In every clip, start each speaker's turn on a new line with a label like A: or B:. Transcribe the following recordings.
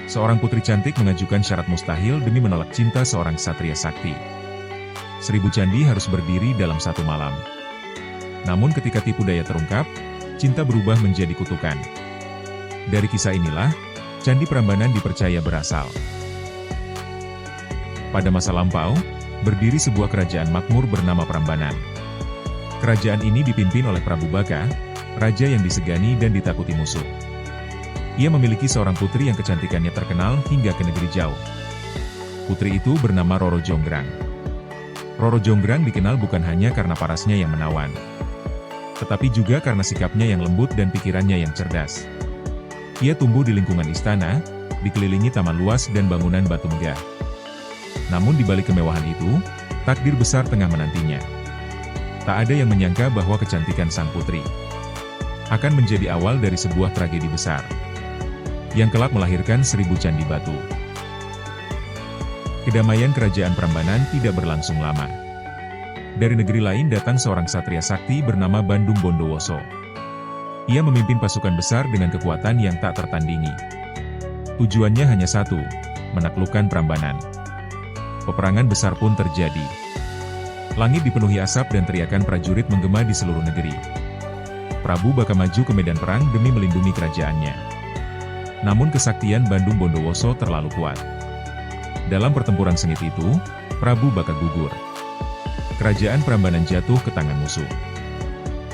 A: Seorang putri cantik mengajukan syarat mustahil demi menolak cinta seorang ksatria sakti. 1000 candi harus berdiri dalam satu malam. Namun ketika tipu daya terungkap, cinta berubah menjadi kutukan. Dari kisah inilah, Candi Prambanan dipercaya berasal. Pada masa lampau, berdiri sebuah kerajaan makmur bernama Prambanan. Kerajaan ini dipimpin oleh Prabu Baka, raja yang disegani dan ditakuti musuh. Ia memiliki seorang putri yang kecantikannya terkenal hingga ke negeri jauh. Putri itu bernama Roro Jonggrang. Roro Jonggrang dikenal bukan hanya karena parasnya yang menawan, tetapi juga karena sikapnya yang lembut dan pikirannya yang cerdas. Ia tumbuh di lingkungan istana, dikelilingi taman luas dan bangunan batu megah. Namun di balik kemewahan itu, takdir besar tengah menantinya. Tak ada yang menyangka bahwa kecantikan sang putri akan menjadi awal dari sebuah tragedi besar yang kelak melahirkan 1000 candi batu. Kedamaian kerajaan Prambanan tidak berlangsung lama. Dari negeri lain datang seorang ksatria sakti bernama Bandung Bondowoso. Ia memimpin pasukan besar dengan kekuatan yang tak tertandingi. Tujuannya hanya satu, menaklukkan Prambanan. Peperangan besar pun terjadi. Langit dipenuhi asap dan teriakan prajurit menggema di seluruh negeri. Prabu Baka maju ke medan perang demi melindungi kerajaannya. Namun kesaktian Bandung Bondowoso terlalu kuat. Dalam pertempuran sengit itu, Prabu Baka gugur. Kerajaan Prambanan jatuh ke tangan musuh.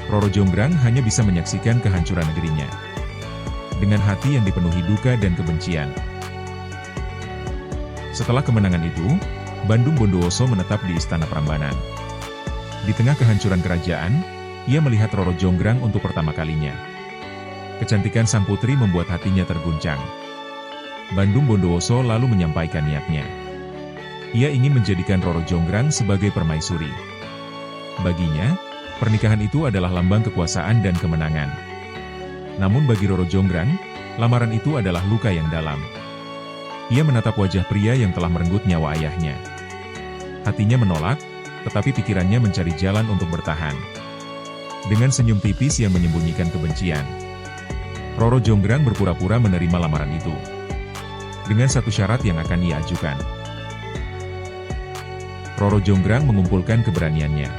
A: Roro Jonggrang hanya bisa menyaksikan kehancuran negerinya dengan hati yang dipenuhi duka dan kebencian. Setelah kemenangan itu, Bandung Bondowoso menetap di istana Prambanan. Di tengah kehancuran kerajaan, ia melihat Roro Jonggrang untuk pertama kalinya. Kecantikan sang putri membuat hatinya terguncang. Bandung Bondowoso lalu menyampaikan niatnya. Ia ingin menjadikan Roro Jonggrang sebagai permaisuri. Baginya, pernikahan itu adalah lambang kekuasaan dan kemenangan. Namun bagi Roro Jonggrang, lamaran itu adalah luka yang dalam. Ia menatap wajah pria yang telah merenggut nyawa ayahnya. Hatinya menolak, tetapi pikirannya mencari jalan untuk bertahan. Dengan senyum tipis yang menyembunyikan kebencian, Roro Jonggrang berpura-pura menerima lamaran itu. Dengan satu syarat yang akan ia ajukan. Roro Jonggrang mengumpulkan keberaniannya.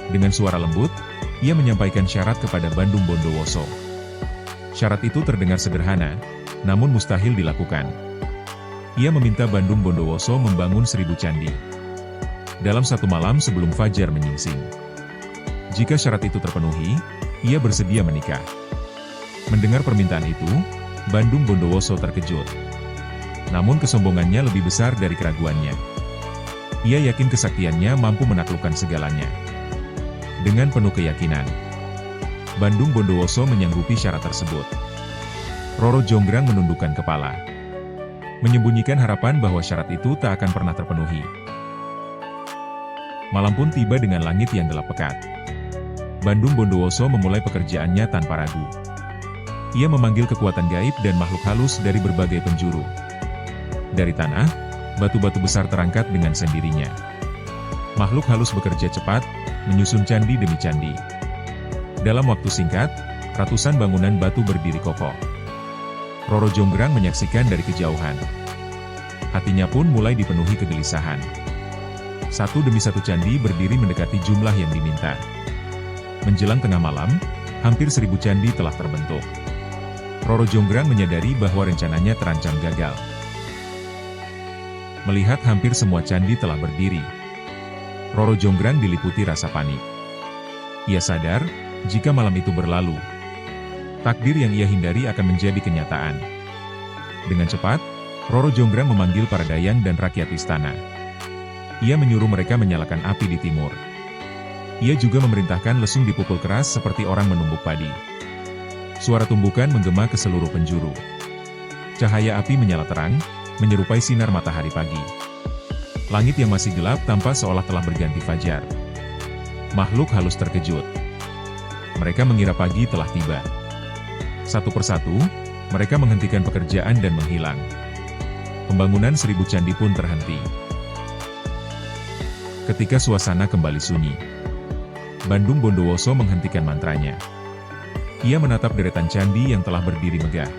A: Dengan suara lembut, ia menyampaikan syarat kepada Bandung Bondowoso. Syarat itu terdengar sederhana, namun mustahil dilakukan. Ia meminta Bandung Bondowoso membangun 1000 candi dalam satu malam sebelum fajar menyingsing. Jika syarat itu terpenuhi, ia bersedia menikah. Mendengar permintaan itu, Bandung Bondowoso terkejut. Namun kesombongannya lebih besar dari keraguannya. Ia yakin kesaktiannya mampu menaklukkan segalanya. Dengan penuh keyakinan, Bandung Bondowoso menyanggupi syarat tersebut. Roro Jonggrang menundukkan kepala, menyembunyikan harapan bahwa syarat itu tak akan pernah terpenuhi. Malam pun tiba dengan langit yang gelap pekat. Bandung Bondowoso memulai pekerjaannya tanpa ragu. Ia memanggil kekuatan gaib dan makhluk halus dari berbagai penjuru. Dari tanah, batu-batu besar terangkat dengan sendirinya. Makhluk halus bekerja cepat, menyusun candi demi candi. Dalam waktu singkat, ratusan bangunan batu berdiri kokoh. Roro Jonggrang menyaksikan dari kejauhan. Hatinya pun mulai dipenuhi kegelisahan. Satu demi satu candi berdiri mendekati jumlah yang diminta. Menjelang tengah malam, hampir 1000 candi telah terbentuk. Roro Jonggrang menyadari bahwa rencananya terancam gagal. Melihat hampir semua candi telah berdiri, Roro Jonggrang diliputi rasa panik. Ia sadar, jika malam itu berlalu, takdir yang ia hindari akan menjadi kenyataan. Dengan cepat, Roro Jonggrang memanggil para dayang dan rakyat istana. Ia menyuruh mereka menyalakan api di timur. Ia juga memerintahkan lesung dipukul keras seperti orang menumbuk padi. Suara tumbukan menggema ke seluruh penjuru. Cahaya api menyala terang, menyerupai sinar matahari pagi. Langit yang masih gelap tampak seolah telah berganti fajar. Makhluk halus terkejut. Mereka mengira pagi telah tiba. Satu persatu, mereka menghentikan pekerjaan dan menghilang. Pembangunan 1000 candi pun terhenti. Ketika suasana kembali sunyi, Bandung Bondowoso menghentikan mantranya. Ia menatap deretan candi yang telah berdiri megah.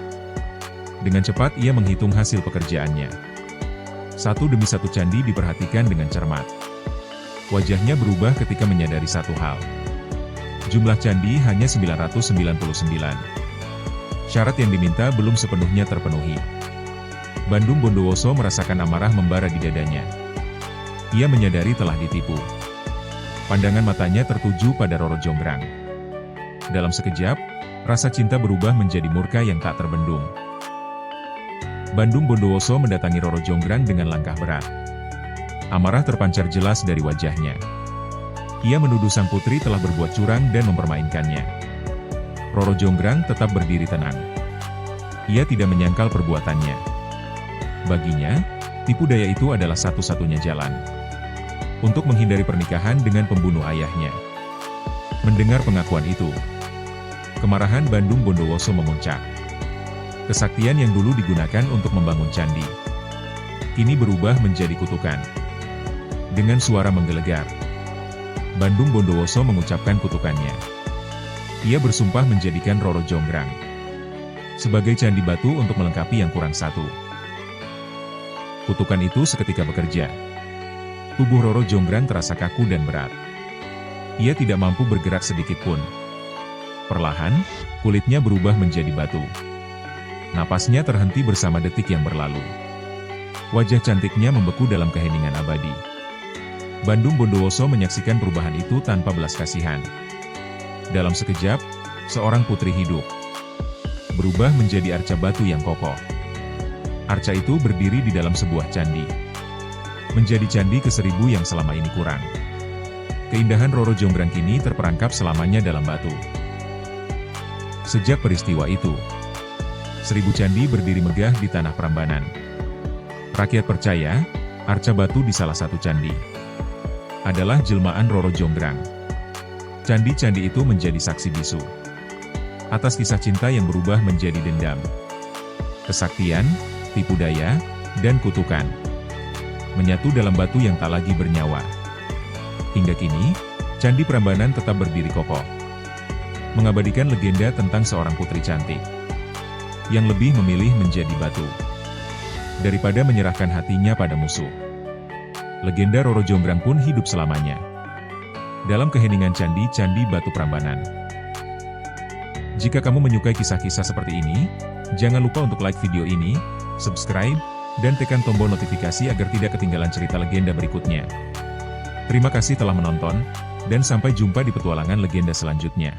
A: Dengan cepat ia menghitung hasil pekerjaannya. Satu demi satu candi diperhatikan dengan cermat. Wajahnya berubah ketika menyadari satu hal. Jumlah candi hanya 999. Syarat yang diminta belum sepenuhnya terpenuhi. Bandung Bondowoso merasakan amarah membara di dadanya. Ia menyadari telah ditipu. Pandangan matanya tertuju pada Roro Jonggrang. Dalam sekejap, rasa cinta berubah menjadi murka yang tak terbendung. Bandung Bondowoso mendatangi Roro Jonggrang dengan langkah berat. Amarah terpancar jelas dari wajahnya. Ia menuduh sang putri telah berbuat curang dan mempermainkannya. Roro Jonggrang tetap berdiri tenang. Ia tidak menyangkal perbuatannya. Baginya, tipu daya itu adalah satu-satunya jalan untuk menghindari pernikahan dengan pembunuh ayahnya. Mendengar pengakuan itu, kemarahan Bandung Bondowoso memuncak. Kesaktian yang dulu digunakan untuk membangun candi, kini berubah menjadi kutukan. Dengan suara menggelegar, Bandung Bondowoso mengucapkan kutukannya. Ia bersumpah menjadikan Roro Jonggrang sebagai candi batu untuk melengkapi yang kurang satu. Kutukan itu seketika bekerja. Tubuh Roro Jonggrang terasa kaku dan berat. Ia tidak mampu bergerak sedikit pun. Perlahan, kulitnya berubah menjadi batu. Napasnya terhenti bersama detik yang berlalu. Wajah cantiknya membeku dalam keheningan abadi. Bandung Bondowoso menyaksikan perubahan itu tanpa belas kasihan. Dalam sekejap, seorang putri hidup berubah menjadi arca batu yang kokoh. Arca itu berdiri di dalam sebuah candi. Menjadi candi ke-1000 yang selama ini kurang. Keindahan Roro Jonggrang kini terperangkap selamanya dalam batu. Sejak peristiwa itu, 1000 candi berdiri megah di tanah Prambanan. Rakyat percaya, arca batu di salah satu candi adalah jelmaan Roro Jonggrang. Candi-candi itu menjadi saksi bisu atas kisah cinta yang berubah menjadi dendam, kesaktian, tipu daya, dan kutukan menyatu dalam batu yang tak lagi bernyawa. Hingga kini, Candi Prambanan tetap berdiri kokoh, mengabadikan legenda tentang seorang putri cantik yang lebih memilih menjadi batu daripada menyerahkan hatinya pada musuh. Legenda Roro Jonggrang pun hidup selamanya dalam keheningan candi-candi batu Prambanan. Jika kamu menyukai kisah-kisah seperti ini, jangan lupa untuk like video ini, subscribe, dan tekan tombol notifikasi agar tidak ketinggalan cerita legenda berikutnya. Terima kasih telah menonton, dan sampai jumpa di petualangan legenda selanjutnya.